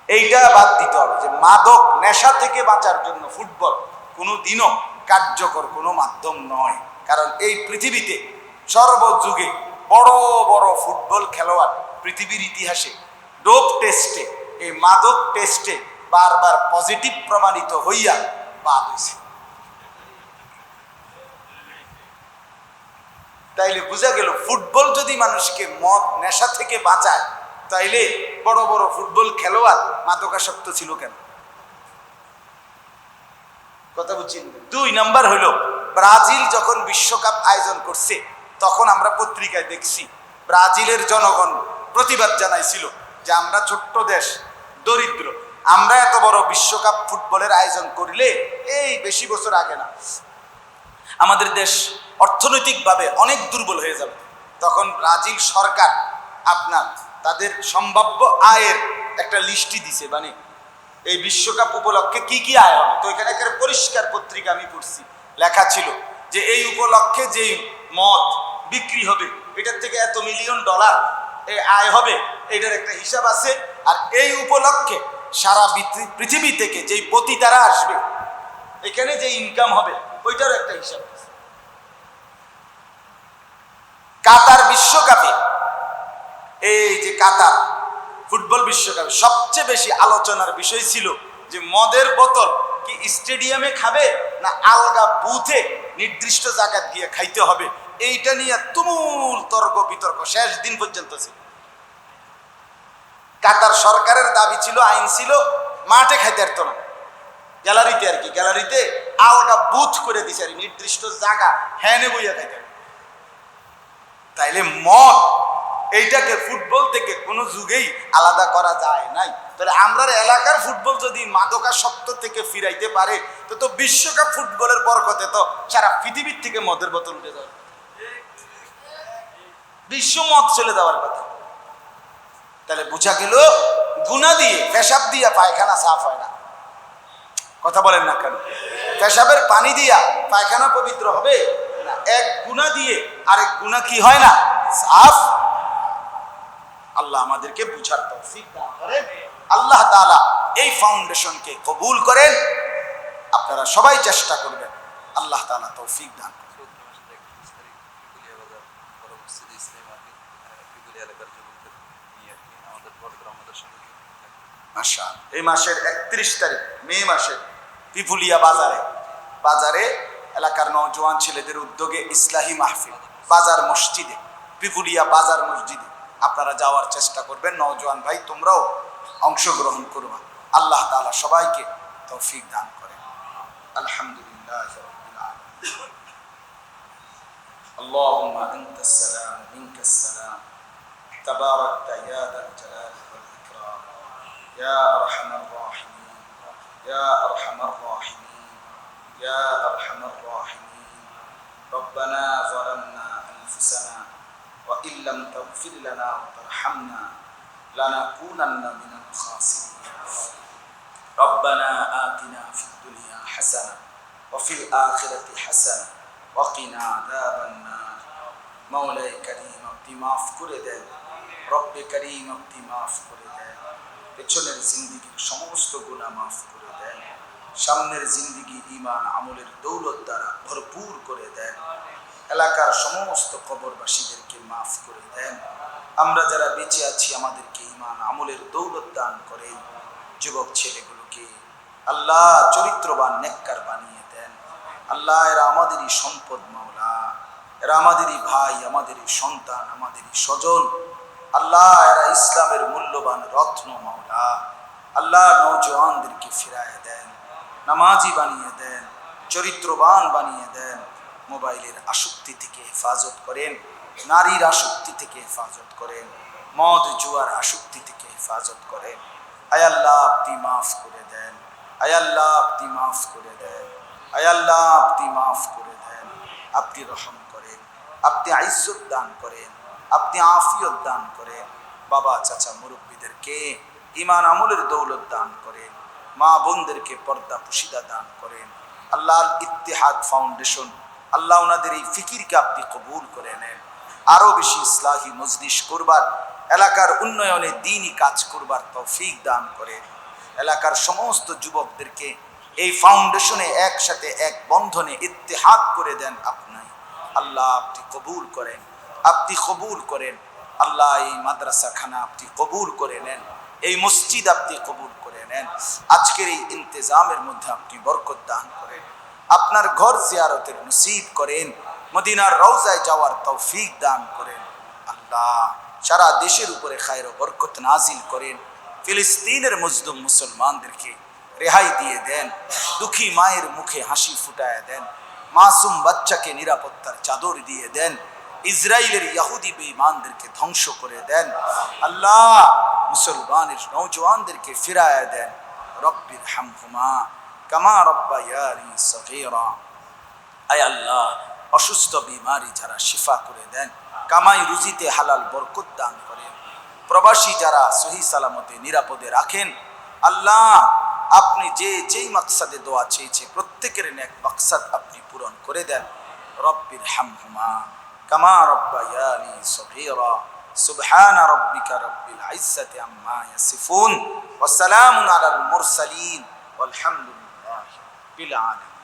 এইটা বাদ দিতে হবে যে মাদক নেশা থেকে বাঁচার জন্য ফুটবল কোনোদিনও কার্যকর কোনো মাধ্যম নয়। কারণ এই পৃথিবীতে সর্বযুগে বড় বড় ফুটবল খেলোয়াড় পৃথিবীর ইতিহাসে ডোপ টেস্টে, এই মাদক টেস্টে বারবার পজিটিভ প্রমাণিত হইয়া বাদ হয়েছে। তাইলে বোঝা গেল ফুটবল যদি মানুষকে মদ নেশা থেকে বাঁচায়, তাইলে বড় বড় ফুটবল খেলোয়াড় মাদকাসক্ত ছিল কেন? কথা বুঝছেন? 2 নাম্বার হলো, ব্রাজিল যখন বিশ্বকাপ আয়োজন করছে তখন আমরা পত্রিকায় দেখছি ব্রাজিলের জনগণ প্রতিবাদ জানাইছিল যে আমরা ছোট্ট দেশ, দরিদ্র, আমরা এত বড় বিশ্বকাপ ফুটবলের আয়োজন করলে এই বেশি বছর আগে না আমাদের দেশ অর্থনৈতিকভাবে অনেক দুর্বল হয়ে যাবে। তখন ব্রাজিল সরকার আপনার তাদের সম্ভাব্য আয়ের একটা লিস্টই দিছে, মানে এই বিশ্বকাপ উপলক্ষে কি কি আয় হবে। তো এখানে একটা পরিষ্কার পত্রিকা আমি পড়ছি, লেখা ছিল যে এই উপলক্ষে যেই মদ বিক্রি হবে এটার থেকে এত মিলিয়ন ডলার এই আয় হবে, এটার একটা হিসাব আছে। আর এই উপলক্ষে সারা পৃথিবী থেকে যেই পতিতারা আসবে এখানে যে ইনকাম হবে ওইটার একটা হিসাব আছে। কাতার বিশ্বকাপে, এই যে কাতার ফুটবল বিশ্বকাপে সবচেয়ে বেশি আলোচনার বিষয় ছিল যে মদের বোতল কি স্টেডিয়ামে খাবে না আলগা বুথে নির্দিষ্ট জায়গা গিয়ে খাইতে হবে, এইটা নিয়ে তুমুল তর্ক বিতর্ক শেষ দিন পর্যন্ত ছিল। কাতার সরকারের দাবি ছিল, আইন ছিল, মাঠে খাইতে পারতো না, গ্যালারিতে আর কি, গ্যালারিতে আলগা বুথ করে দিছে আর নির্দিষ্ট জায়গা হ্যানে বইয়া খাইতে। তাইলে মদ এইটাকে ফুটবল থেকে কোনো যুগেই আলাদা করা যায় নাই। তাহলে আমরা এলাকার ফুটবল যদি মাদকাসক্ত থেকে ফিরাইতে পারে তো বিশ্বকাপ ফুটবলের বরকতে তো সারা পৃথিবীর থেকে মদের বোতল উঠে যাবে, বিশ্ব মদ চলে যাওয়ার কথা। তাহলে বোঝা গেল গুনাহ দিয়ে, পেশাব দিয়া পায়খানা সাফ হয় না। কথা বলেন না কেন? পেশাবের পানি দিয়া পায়খানা পবিত্র হবে না, এক গুনাহ দিয়ে আরেক গুনাহ কি হয় না, সাফ। আল্লাহ আমাদেরকে বুঝার তৌফিক দান করেন। আল্লাহ তাআলা এই ফাউন্ডেশনকে কবুল করেন। আপনারা সবাই চেষ্টা করবেন, আল্লাহ তাআলা তৌফিক দান করেন। এই মাসের 31 তারিখ মে মাসের পিপুলিয়া বাজারে এলাকার নওজোয়ান ছেলেদের উদ্যোগে ইসলাহি মাহফিল, বাজার মসজিদে, পিপুলিয়া বাজার মসজিদে আপনারা যাওয়ার চেষ্টা করবেন। নওজোয়ান ভাই তোমরাও অংশগ্রহণ করবা। আল্লাহ তাআলা সবাইকে তৌফিক দান করেন। আলহামদুলিল্লাহ রাব্বিল আলামিন। আল্লাহুম্মা আনতাস সালাম মিনকাস সালাম তাবারাকতা ইয়া যাল জালালি ওয়াল ইকরাম ইয়া আরহামার রাহিমিন ইয়া আরহামার রাহিমিন ইয়া আরহামার রাহিমিন। রব্বানা যালামনা আনফুসানা وإن لم تغفر لنا وترحمنا لنكونن من الخاسرين. ربنا آتنا في الدنيا حسنة وفي الآخرة حسنة وقنا عذاب النار. مولاي كريم আপনি মাফ করে দেন, রব্বে করিম আপনি মাফ করে দেন। পেছনের জিন্দেগির সমস্ত গুনাহ মাফ করে দেন, সামনের জিন্দেগি ঈমান আমলের দৌলত দ্বারা ভরপুর করে দেন। এলাকার সমস্ত কবরবাসীদেরকে মাফ করে দেন। আমরা যারা বেঁচে আছি আমাদেরকে ঈমান আমলের দৌলত দান করেন। যুবক ছেলেগুলোকে আল্লাহ চরিত্রবান নেককার বানিয়ে দেন। আল্লাহ এরা আমাদেরই সম্পদ মাওলা, এরা আমাদেরই ভাই, আমাদেরই সন্তান, আমাদেরই স্বজন। আল্লাহ এরা ইসলামের মূল্যবান রত্ন মাওলা। আল্লাহ নওজোয়ানদেরকে ফিরায় দেন, নামাজি বানিয়ে দেন, চরিত্রবান বানিয়ে দেন। মোবাইলের আসক্তি থেকে হেফাজত করেন, নারীর আসক্তি থেকে হেফাজত করেন, মদ জুয়ার আসক্তি থেকে হেফাজত করেন। আয় আল্লাহ আপনি মাফ করে দেন, আয় আল্লাহ আপনি মাফ করে দেন, আয় আল্লাহ আপনি মাফ করে দেন। আপনি রহম করেন, আপনি ইজ্জত দান করেন, আপনি আফিয়ত দান করেন। বাবা চাচা মুরব্বীদেরকে ঈমান আমলের দৌলত দান করেন, মা বোনদেরকে পর্দা পুশিদা দান করেন। আল্লাহর ইত্তেহাদ ফাউন্ডেশন আল্লাহ ওনাদের এই ফিকিরকে আপনি কবুল করে নেন। আরো বেশি ইসলাহি মজলিস করবার এলাকার উন্নয়নে দ্বীনি কাজ করবার তৌফিক দান করেন। এলাকার সমস্ত যুবকদেরকে এই ফাউন্ডেশনে একসাথে এক বন্ধনে ইত্তেহাদ করে দেন আপনি। আল্লাহ আপনি কবুল করেন, আপনি কবুল করেন। আল্লাহ এই মাদ্রাসা খানা আপনি কবুল করে নেন, এই মসজিদ আপনি কবুল করে নেন। আজকের এই ইন্তেজামের মধ্যে আপনি বরকত দান করেন, আপনার ঘর জিয়ারতের নসিব করেন, মদিনার রওজায় যাওয়ার তৌফিক দান করেন। আল্লাহ সারা দেশের উপরে খায়র ও বরকত নাজিল করেন। ফিলিস্তিনের মজলুম মুসলমানদেরকে রেহাই দিয়ে দেন, দুঃখী মায়ের মুখে হাসি ফুটায় দেন, মাসুম বাচ্চাকে নিরাপত্তার চাদর দিয়ে দেন, ইসরায়েলের ইহুদি বেঈমানদেরকে ধ্বংস করে দেন। আল্লাহ মুসলমানের নওজওয়ানদেরকে ফিরায় দেন। রব্বির হামহুমা কামা রব্বায়ানি সগীরা। আয় আল্লাহ অসুস্থ বিমারি যারা শিফা করে দেন, কামাই রুজিতে হালাল বরকত দান করেন, প্রবাসী যারা সহি সালামতে নিরাপদে রাখেন। আল্লাহ আপনি যেই মাকসাদে দোয়া চেয়েছে প্রত্যেকের নেক মাকসাদ আপনি পূরণ করে দেন। রব্বির হামহুমা কামা রব্বায়ানি সগীরা। সুবহান রাব্বিকা রব্বিল ইজ্জাতি আম্মা ইয়াসিফুন ওয়া সালামুন আলাল মুরসালিন ওয়ালহামদুলিল্লাহি রাব্বিল আলামিন।